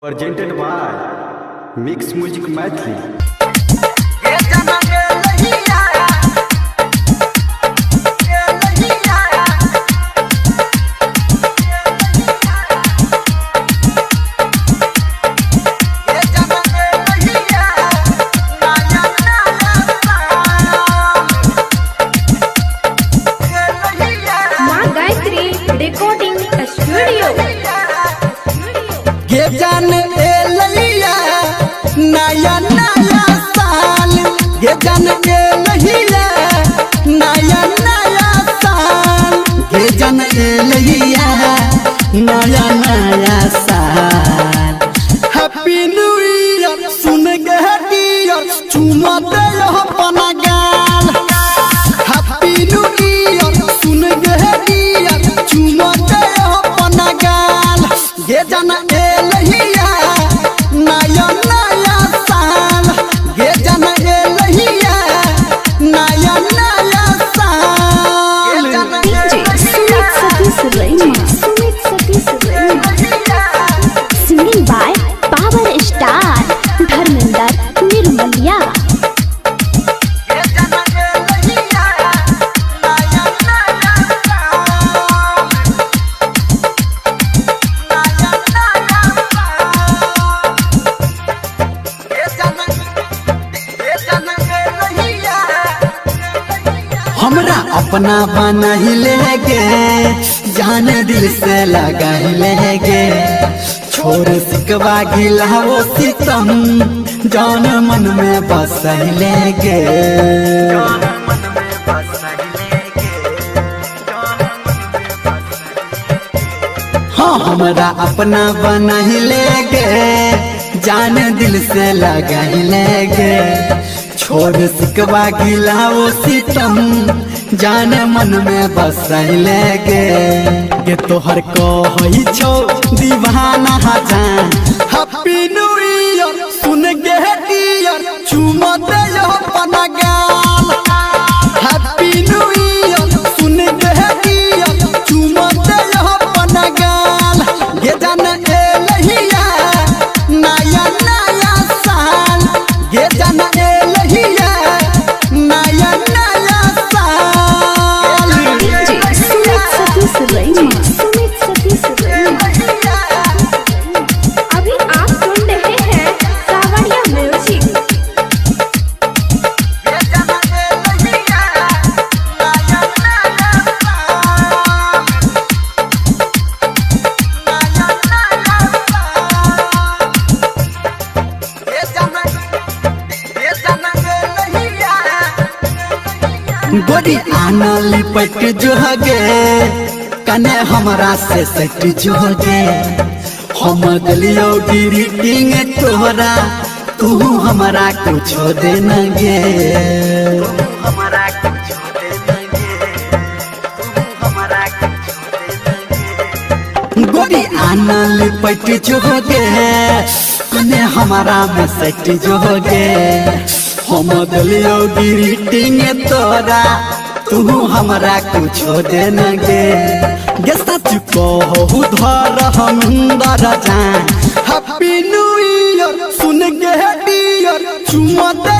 presented by Mix Music Mathli. Recording studio ये जान ए लैया नया नया साल ये जान ए लैया नया नया साल ये जान ए लैया नया नया साल हैप्पी न्यू ईयर सुन के डियर चुमा दे अपना गाल हैप्पी न्यू ईयर सुन के डियर चुमा दे अपना गाल ये जाना ए लहिया नया नया साल ये जाना ए लहिया नया नया साल singing by power star Dharmendra Nirmaliya. हमरा अपना बना ही लेगे जान दिल से लगा ही लेगे छोड़ सिकवा गिला वो सितम जान मन में बस ही लेगे हाँ हमरा अपना बना ही लेगे जान दिल से लगा ही लेगे छोड़ सिकवा गिला वो सितम जान मन में बस लेगे ये तोहर को हई छो दीवाना जान हैप्पी न्यू ईयर सुन के डियर चुमा दे अपना गाल हैप्पी न्यू ईयर सुन के डियर चुमा दे अपना गाल ये जान ए लहिया नया नया साल ये जान ए लहिया नया नया साल अभी आप सुन रहे हैं सावरिया म्यूजिक। गोरी आना लिपट जो गे कने हमरा से सट जो गे हम गलियो ग्रीटिंग तोहरा तू हमरा कुछ देना गे गोरी आना लिपट जो गे कने हमरा में सट जो गे हम गलियो ग्रीटिंग तोरा तू हमरा कुछ देना गे सच को धर हम जान हैप्पी न्यू ईयर सुन के डियर चुमा दे